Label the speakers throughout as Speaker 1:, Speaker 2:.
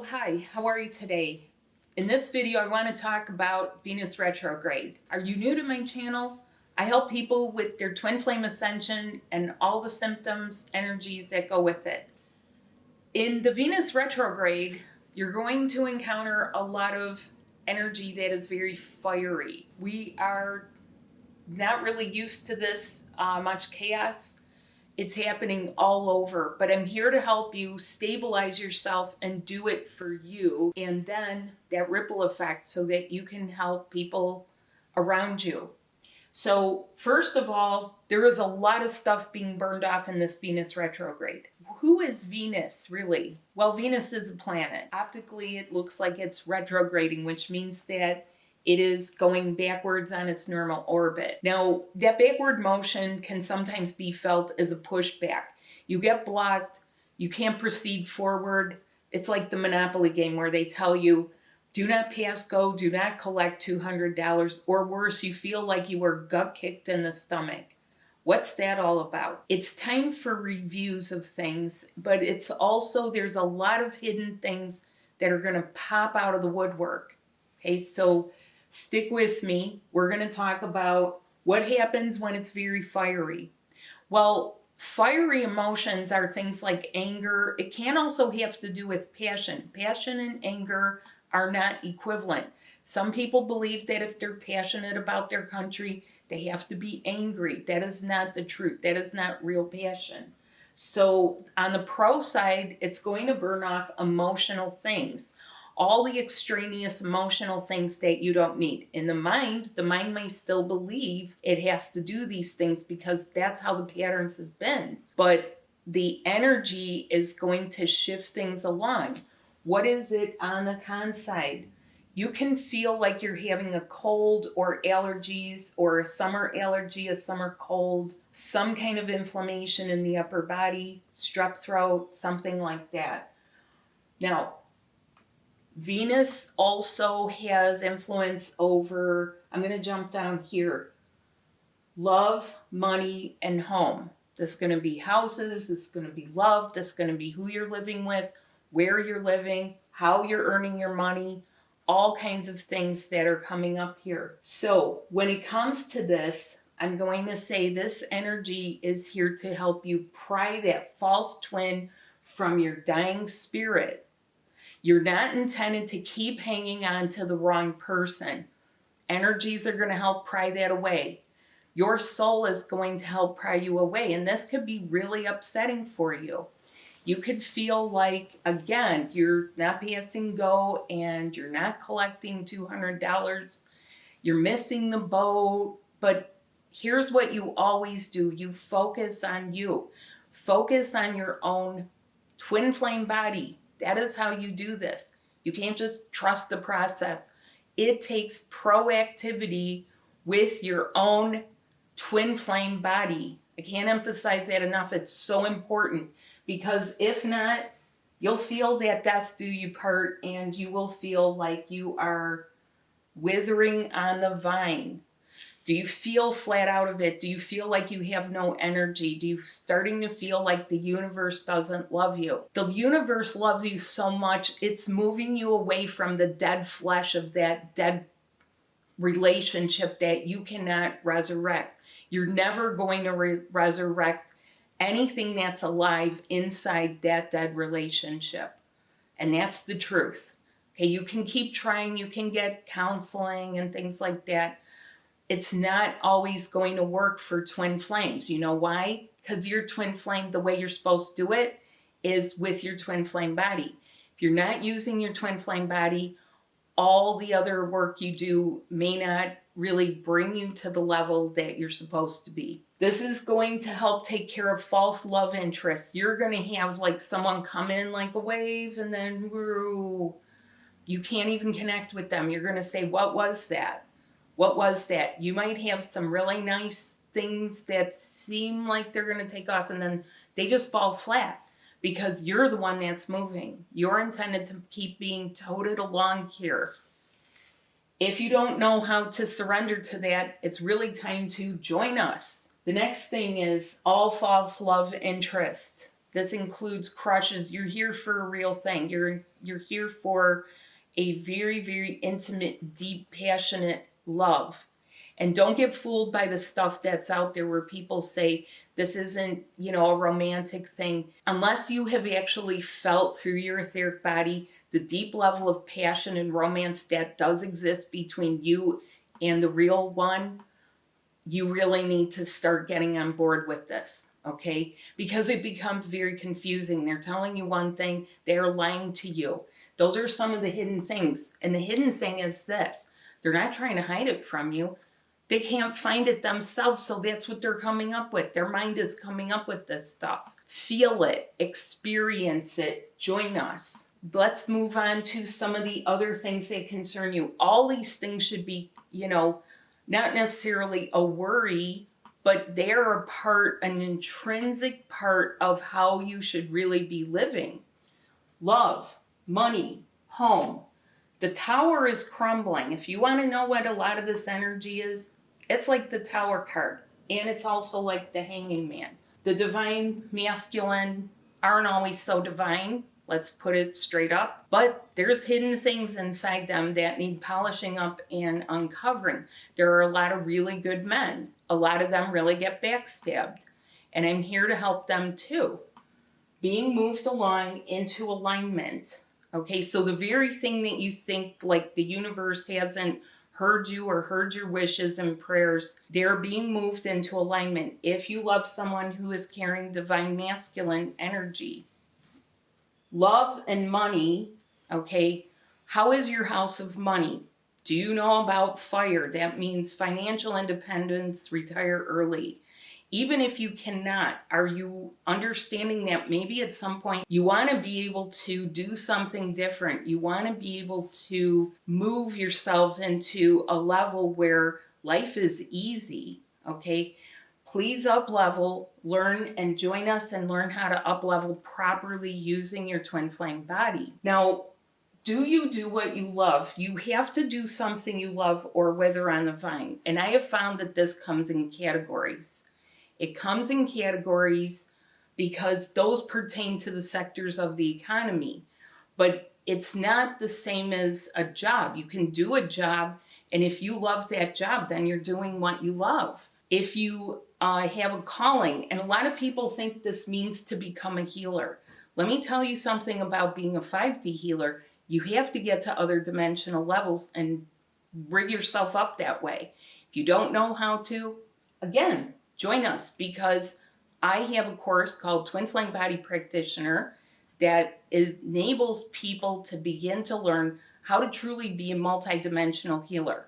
Speaker 1: Well, hi, how are you today? In this video, I want to talk about Venus retrograde. Are you new to my channel? I help people with their twin flame ascension and all the symptoms, energies that go with it. In the Venus retrograde, you're going to encounter a lot of energy that is very fiery. We are not really used to this much chaos. It's happening all over, but I'm here to help you stabilize yourself and do it for you, and then that ripple effect so that you can help people around you. So first of all, there is a lot of stuff being burned off in this Venus retrograde. Who is Venus really? Well, Venus is a planet. Optically, it looks like it's retrograding, which means that it is going backwards on its normal orbit. Now, that backward motion can sometimes be felt as a pushback. You get blocked, you can't proceed forward. It's like the Monopoly game where they tell you, do not pass go, do not collect $200, or worse, you feel like you were gut kicked in the stomach. What's that all about? It's time for reviews of things, but it's also, there's a lot of hidden things that are gonna pop out of the woodwork. Okay, so stick with me. We're going to talk about what happens when it's very fiery. Well, fiery emotions are things like anger. It can also have to do with passion. Passion and anger are not equivalent. Some people believe that if they're passionate about their country, they have to be angry. That is not the truth. That is not real passion. So on the pro side, it's going to burn off emotional things. All the extraneous emotional things that you don't need. In the mind may still believe it has to do these things because that's how the patterns have been. But the energy is going to shift things along. What is it on the con side? You can feel like you're having a cold or allergies or a summer allergy, a summer cold, some kind of inflammation in the upper body, strep throat, something like that. Now, Venus also has influence over, I'm going to jump down here, love, money, and home. This is going to be houses, this is going to be love, this is going to be who you're living with, where you're living, how you're earning your money, all kinds of things that are coming up here. So when it comes to this, I'm going to say this energy is here to help you pry that false twin from your dying spirit. You're not intended to keep hanging on to the wrong person. Energies are going to help pry that away. Your soul is going to help pry you away, and this could be really upsetting for you. You could feel like, again, you're not passing go and you're not collecting $200. You're missing the boat, but here's what you always do. You focus on you. Focus on your own twin flame body. That is how you do this. You can't just trust the process. It takes proactivity with your own twin flame body. I can't emphasize that enough. It's so important because if not, you'll feel that death do you part and you will feel like you are withering on the vine. Do you feel flat out of it? Do you feel like you have no energy? Do you starting to feel like the universe doesn't love you? The universe loves you so much, it's moving you away from the dead flesh of that dead relationship that you cannot resurrect. You're never going to resurrect anything that's alive inside that dead relationship. And that's the truth. Okay, you can keep trying, you can get counseling and things like that. It's not always going to work for twin flames. You know why? Because your twin flame, the way you're supposed to do it is with your twin flame body. If you're not using your twin flame body, all the other work you do may not really bring you to the level that you're supposed to be. This is going to help take care of false love interests. You're going to have like someone come in like a wave and then whoo, you can't even connect with them. You're going to say, what was that? What was that? You might have some really nice things that seem like they're going to take off and then they just fall flat because you're the one that's moving. You're intended to keep being toted along here. If you don't know how to surrender to that, it's really time to join us. The next thing is all false love interest. This includes crushes. You're here for a real thing. You're here for a very, very intimate, deep, passionate love. And don't get fooled by the stuff that's out there where people say this isn't, a romantic thing. Unless you have actually felt through your etheric body the deep level of passion and romance that does exist between you and the real one, you really need to start getting on board with this, okay? Because it becomes very confusing. They're telling you one thing, they're lying to you. Those are some of the hidden things. And the hidden thing is this: they're not trying to hide it from you. They can't find it themselves, so that's what they're coming up with. Their mind is coming up with this stuff. Feel it, experience it, join us. Let's move on to some of the other things that concern you. All these things should be, not necessarily a worry, but they're an intrinsic part of how you should really be living. Love, money, home. The tower is crumbling. If you want to know what a lot of this energy is, it's like the tower card. And it's also like the hanging man. The divine masculine aren't always so divine. Let's put it straight up. But there's hidden things inside them that need polishing up and uncovering. There are a lot of really good men. A lot of them really get backstabbed. And I'm here to help them too. Being moved along into alignment. Okay, so the very thing that you think like the universe hasn't heard you or heard your wishes and prayers, they're being moved into alignment. If you love someone who is carrying divine masculine energy. Love and money, okay, how is your house of money? Do you know about FIRE? That means financial independence, retire early. Even if you cannot, are you understanding that maybe at some point you want to be able to do something different? You want to be able to move yourselves into a level where life is easy, okay? Please up-level, learn and join us and learn how to up-level properly using your twin flame body. Now, do you do what you love? You have to do something you love or wither on the vine. And I have found that this comes in categories. It comes in categories because those pertain to the sectors of the economy. But it's not the same as a job. You can do a job, and if you love that job, then you're doing what you love. If you have a calling, and a lot of people think this means to become a healer. Let me tell you something about being a 5D healer. You have to get to other dimensional levels and rig yourself up that way. If you don't know how to, again, join us, because I have a course called Twin Flame Body Practitioner that enables people to begin to learn how to truly be a multidimensional healer.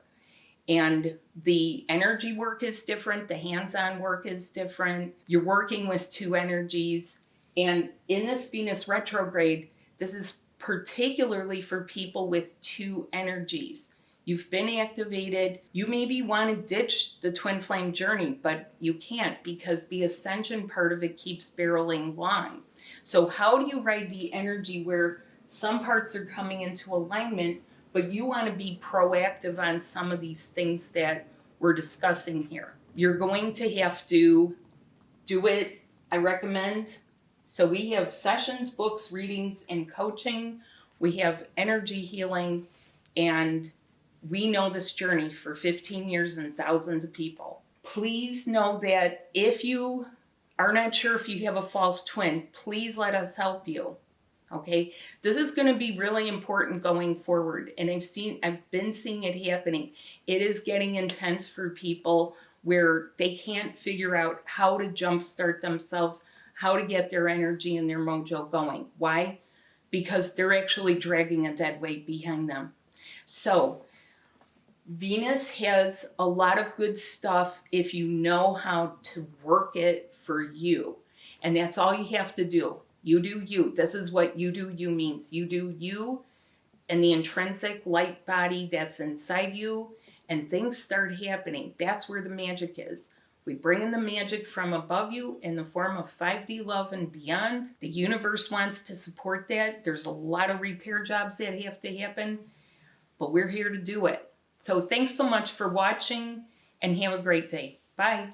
Speaker 1: And the energy work is different. The hands-on work is different. You're working with two energies. And in this Venus retrograde, this is particularly for people with two energies. You've been activated. You maybe want to ditch the twin flame journey, but you can't because the ascension part of it keeps barreling along. So how do you ride the energy where some parts are coming into alignment, but you want to be proactive on some of these things that we're discussing here? You're going to have to do it, I recommend. So we have sessions, books, readings, and coaching. We have energy healing, and we know this journey for 15 years and thousands of people. Please know that if you are not sure if you have a false twin, please let us help you. Okay, this is going to be really important going forward, and I've been seeing it happening. It is getting intense for people where they can't figure out how to jumpstart themselves, how to get their energy and their mojo going. Why? Because they're actually dragging a dead weight behind them. So Venus has a lot of good stuff if you know how to work it for you. And that's all you have to do. You do you. This is what you do you means. You do you and the intrinsic light body that's inside you, and things start happening. That's where the magic is. We bring in the magic from above you in the form of 5D love and beyond. The universe wants to support that. There's a lot of repair jobs that have to happen, but we're here to do it. So thanks so much for watching, and have a great day. Bye.